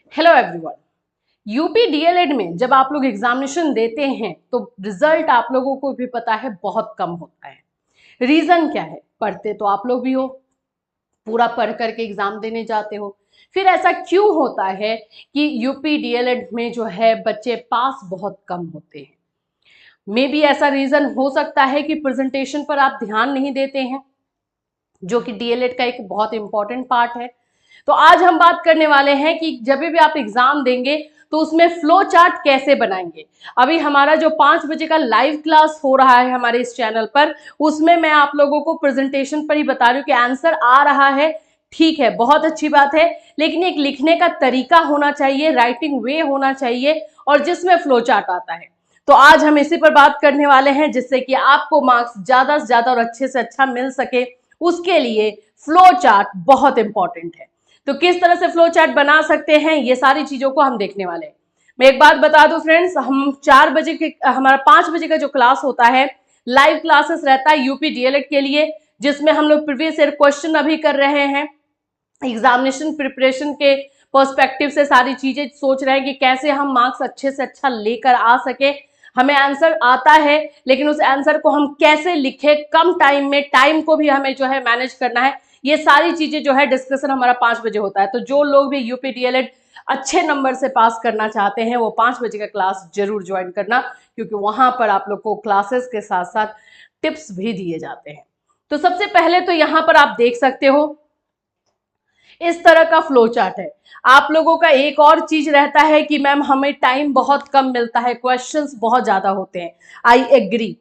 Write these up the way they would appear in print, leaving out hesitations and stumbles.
Hello everyone. UP DElEd में जब आप लोग एग्जामिनेशन देते हैं तो रिजल्ट आप लोगों को भी पता है बहुत कम होता है। रीजन क्या है? पढ़ते तो आप लोग भी हो, पूरा पढ़ करके एग्जाम देने जाते हो, फिर ऐसा क्यों होता है कि यूपी डीएलएड में जो है बच्चे पास बहुत कम होते हैं? मे बी ऐसा रीजन हो सकता है कि प्रेजेंटेशन पर आप ध्यान नहीं देते हैं, जो कि डीएलएड का एक बहुत इंपॉर्टेंट पार्ट है। तो आज हम बात करने वाले हैं कि जब भी आप एग्जाम देंगे तो उसमें फ्लो चार्ट कैसे बनाएंगे। अभी हमारा जो 5 बजे का लाइव क्लास हो रहा है हमारे इस चैनल पर, उसमें मैं आप लोगों को प्रेजेंटेशन पर ही बता रही हूँ कि आंसर आ रहा है, ठीक है, बहुत अच्छी बात है, लेकिन एक लिखने का तरीका होना चाहिए, राइटिंग वे होना चाहिए और जिसमें फ्लो चार्ट आता है। तो आज हम इसी पर बात करने वाले हैं, जिससे कि आपको मार्क्स ज्यादा से ज्यादा और अच्छे से अच्छा मिल सके। उसके लिए फ्लो चार्ट बहुत इंपॉर्टेंट है। तो किस तरह से फ्लो चार्ट बना सकते हैं, ये सारी चीजों को हम देखने वाले हैं। मैं एक बात बता दूं फ्रेंड्स, हम 4 बजे के हमारा 5 बजे का जो क्लास होता है, लाइव क्लासेस रहता है यूपी डीएलएड के लिए, जिसमें हम लोग प्रीवियस ईयर क्वेश्चन अभी कर रहे हैं, एग्जामिनेशन प्रिपरेशन के पर्सपेक्टिव से सारी चीजें सोच रहे हैं कि कैसे हम मार्क्स अच्छे से अच्छा लेकर आ सके। हमें आंसर आता है, लेकिन उस आंसर को हम कैसे लिखें कम टाइम में, टाइम को भी हमें जो है मैनेज करना है। ये सारी चीजें जो है डिस्कशन हमारा 5 बजे होता है। तो जो लोग भी यूपी डीएलएड अच्छे नंबर से पास करना चाहते हैं वो 5 बजे का क्लास जरूर ज्वाइन करना, क्योंकि वहां पर आप लोग को क्लासेस के साथ साथ टिप्स भी दिए जाते हैं। तो सबसे पहले तो यहां पर आप देख सकते हो इस तरह का फ्लो चार्ट है। आप लोगों का एक और चीज रहता है कि मैम हमें टाइम बहुत कम मिलता है, क्वेश्चंस बहुत ज्यादा होते हैं। आई एग्री,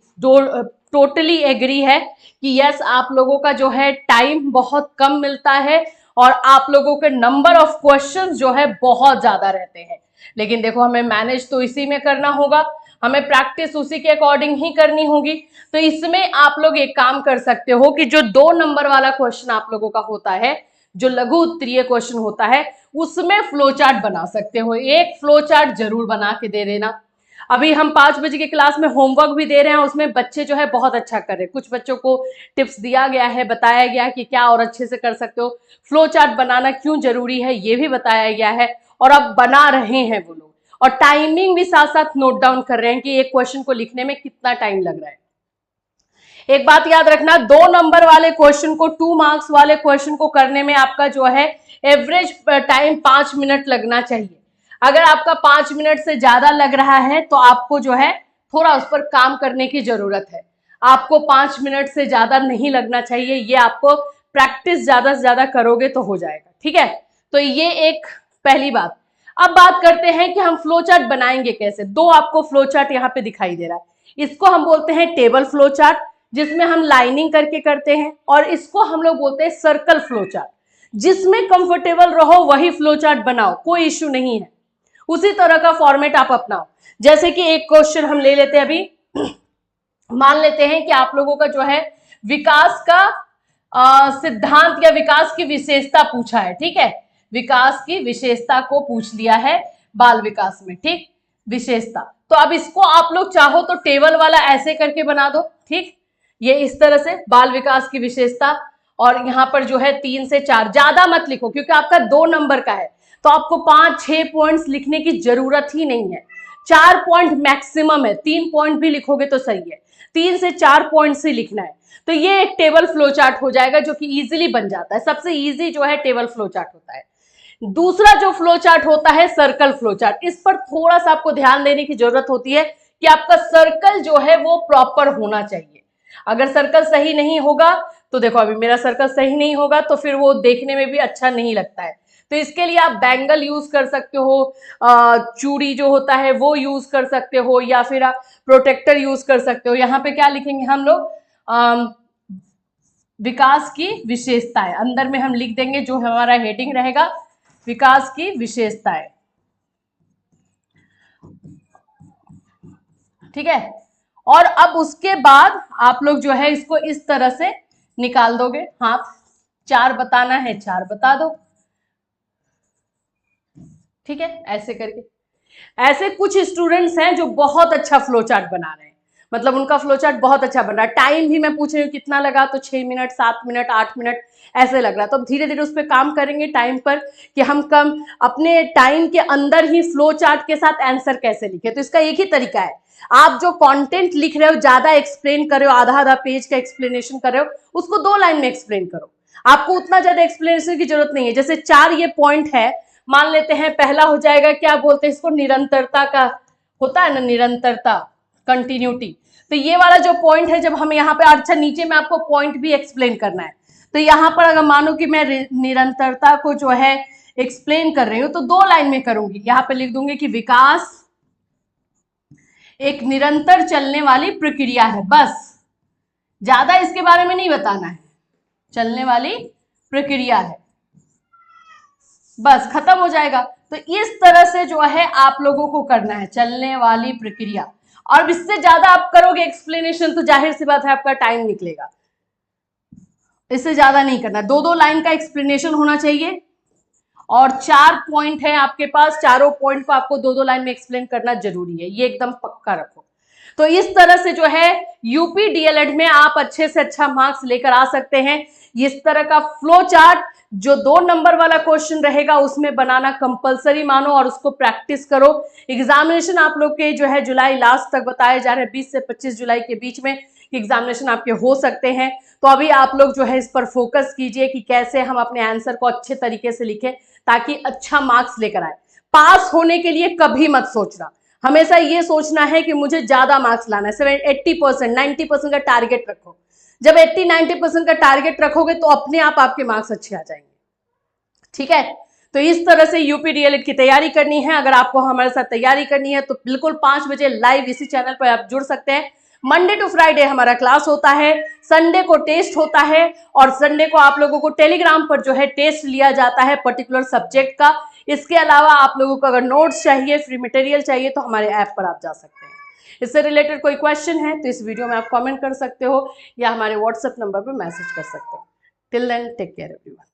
टोटली एग्री है कि यस, आप लोगों का जो है टाइम बहुत कम मिलता है और आप लोगों के नंबर ऑफ क्वेश्चंस जो है बहुत ज्यादा रहते हैं। लेकिन देखो, हमें मैनेज तो इसी में करना होगा, हमें प्रैक्टिस उसी के अकॉर्डिंग ही करनी होगी। तो इसमें आप लोग एक काम कर सकते हो कि जो 2 नंबर वाला क्वेश्चन आप लोगों का होता है, जो लघु उत्तरीय क्वेश्चन होता है, उसमें फ्लो चार्ट बना सकते हो। एक फ्लो चार्ट जरूर बना के दे देना। अभी हम 5 बजे की क्लास में होमवर्क भी दे रहे हैं, उसमें बच्चे जो है बहुत अच्छा कर रहे हैं। कुछ बच्चों को टिप्स दिया गया है, बताया गया है कि क्या और अच्छे से कर सकते हो, फ्लो चार्ट बनाना क्यों जरूरी है ये भी बताया गया है, और अब बना रहे हैं वो लोग, और टाइमिंग भी साथ साथ नोट डाउन कर रहे हैं कि एक क्वेश्चन को लिखने में कितना टाइम लग रहा है। एक बात याद रखना, 2 नंबर वाले क्वेश्चन को, 2 मार्क्स वाले क्वेश्चन को करने में आपका जो है एवरेज टाइम 5 मिनट लगना चाहिए। अगर आपका 5 मिनट से ज्यादा लग रहा है तो आपको जो है थोड़ा उस पर काम करने की जरूरत है। आपको 5 मिनट से ज्यादा नहीं लगना चाहिए, ये आपको प्रैक्टिस ज्यादा से ज्यादा करोगे तो हो जाएगा, ठीक है। तो ये एक पहली बात। अब बात करते हैं कि हम फ्लो चार्ट बनाएंगे कैसे। 2 आपको फ्लो चार्ट यहाँ पे दिखाई दे रहा है, इसको हम बोलते हैं टेबल फ्लो चार्ट, जिसमें हम लाइनिंग करके करते हैं, और इसको हम लोग बोलते हैं सर्कल फ्लो चार्ट। जिसमें कंफर्टेबल रहो वही फ्लो चार्ट बनाओ, कोई इश्यू नहीं है, उसी तरह का फॉर्मेट आप अपनाओ। जैसे कि एक क्वेश्चन हम ले लेते हैं अभी, मान लेते हैं कि आप लोगों का जो है विकास का सिद्धांत या विकास की विशेषता पूछा है, ठीक है, विकास की विशेषता को पूछ लिया है बाल विकास में, ठीक, विशेषता। तो अब इसको आप लोग चाहो तो टेबल वाला ऐसे करके बना दो, ठीक, ये इस तरह से बाल विकास की विशेषता, और यहाँ पर जो है 3 से 4, ज्यादा मत लिखो क्योंकि आपका 2 नंबर का है, तो आपको 5-6 पॉइंट्स लिखने की जरूरत ही नहीं है। 4 पॉइंट मैक्सिमम है, 3 पॉइंट भी लिखोगे तो सही है, 3 से 4 पॉइंट से लिखना है। तो ये एक टेबल फ्लो चार्ट हो जाएगा जो कि इजीली बन जाता है। सबसे इजी जो है टेबल फ्लो चार्ट होता है। दूसरा जो फ्लो चार्ट होता है सर्कल फ्लो चार्ट, इस पर थोड़ा सा आपको ध्यान देने की जरूरत होती है कि आपका सर्कल जो है वो प्रॉपर होना चाहिए। अगर सर्कल सही नहीं होगा तो देखो, अभी मेरा सर्कल सही नहीं होगा तो फिर वो देखने में भी अच्छा नहीं लगता है। तो इसके लिए आप बैंगल यूज कर सकते हो, चूड़ी जो होता है वो यूज कर सकते हो, या फिर आप प्रोटेक्टर यूज कर सकते हो। यहाँ पे क्या लिखेंगे हम लोग, विकास की विशेषताएं, अंदर में हम लिख देंगे जो हमारा हेडिंग रहेगा, विकास की विशेषताएं, ठीक है। और अब उसके बाद आप लोग जो है इसको इस तरह से निकाल दोगे, हाथ 4 बताना है 4 बता दो, ठीक है, ऐसे करके। ऐसे कुछ स्टूडेंट्स हैं जो बहुत अच्छा फ्लो चार्ट बना रहे हैं, मतलब उनका फ्लो चार्ट बहुत अच्छा बन रहा है। टाइम भी मैं पूछ रही हूँ कितना लगा, तो 6 मिनट, 7 मिनट, 8 मिनट ऐसे लग रहा है। तो अब धीरे धीरे उस पर काम करेंगे टाइम पर, कि हम कम अपने टाइम के अंदर ही फ्लो चार्ट के साथ आंसर कैसे लिखे। तो इसका एक ही तरीका है, आप जो कंटेंट लिख रहे हो, ज्यादा एक्सप्लेन कर रहे हो, आधा आधा पेज का एक्सप्लेनेशन कर रहे हो, उसको 2 लाइन में एक्सप्लेन करो। आपको उतना ज्यादा एक्सप्लेनेशन की जरूरत नहीं है। जैसे 4 ये पॉइंट है, मान लेते हैं पहला हो जाएगा, क्या बोलते हैं इसको, निरंतरता का होता है ना, निरंतरता, कंटिन्यूटी। तो ये वाला जो पॉइंट है, जब हम यहाँ पे, अच्छा नीचे में आपको पॉइंट भी एक्सप्लेन करना है, तो यहाँ पर अगर मानो कि मैं निरंतरता को जो है एक्सप्लेन कर रही हूँ, तो 2 लाइन में करूंगी। यहाँ पे लिख दूंगी कि विकास एक निरंतर चलने वाली प्रक्रिया है, बस, ज्यादा इसके बारे में नहीं बताना है, चलने वाली प्रक्रिया है, बस खत्म हो जाएगा। तो इस तरह से जो है आप लोगों को करना है, चलने वाली प्रक्रिया। और इससे ज्यादा आप करोगे एक्सप्लेनेशन तो जाहिर सी बात है आपका टाइम निकलेगा। इससे ज्यादा नहीं करना, 2-2 लाइन का एक्सप्लेनेशन होना चाहिए। और 4 पॉइंट है आपके पास, चारों पॉइंट को आपको 2-2 लाइन में एक्सप्लेन करना जरूरी है, ये एकदम पक्का रखो। तो इस तरह से जो है यूपी डीएलएड में आप अच्छे से अच्छा मार्क्स लेकर आ सकते हैं। इस तरह का फ्लो चार्ट जो 2 नंबर वाला क्वेश्चन रहेगा उसमें बनाना कंपलसरी मानो और उसको प्रैक्टिस करो। एग्जामिनेशन आप लोग के जो है जुलाई लास्ट तक बताए जा रहे हैं, 20 से 25 जुलाई के बीच में एग्जामिनेशन आपके हो सकते हैं। तो अभी आप लोग जो है इस पर फोकस कीजिए कि कैसे हम अपने आंसर को अच्छे तरीके से लिखें ताकि अच्छा मार्क्स लेकर आए। पास होने के लिए कभी मत सोचना, हमेशा ये सोचना है कि मुझे ज्यादा मार्क्स लाना है। 80%, 90% का टारगेट रखो। जब 80-90% का टारगेट रखोगे तो अपने आप आपके मार्क्स अच्छे आ जाएंगे। ठीक है, तो इस तरह से यूपी डीएलएड की तैयारी करनी है। अगर आपको हमारे साथ तैयारी करनी है तो बिल्कुल 5 बजे लाइव इसी चैनल पर आप जुड़ सकते हैं। मंडे टू फ्राइडे हमारा क्लास होता है, संडे को टेस्ट होता है, और संडे को आप लोगों को टेलीग्राम पर जो है टेस्ट लिया जाता है पर्टिकुलर सब्जेक्ट का। इसके अलावा आप लोगों को अगर नोट्स चाहिए, फ्री मटेरियल चाहिए, तो हमारे ऐप पर आप जा सकते हैं। इससे रिलेटेड कोई क्वेश्चन है तो इस वीडियो में आप कमेंट कर सकते हो या हमारे व्हाट्सएप नंबर पर मैसेज कर सकते हो। Till then take care everyone.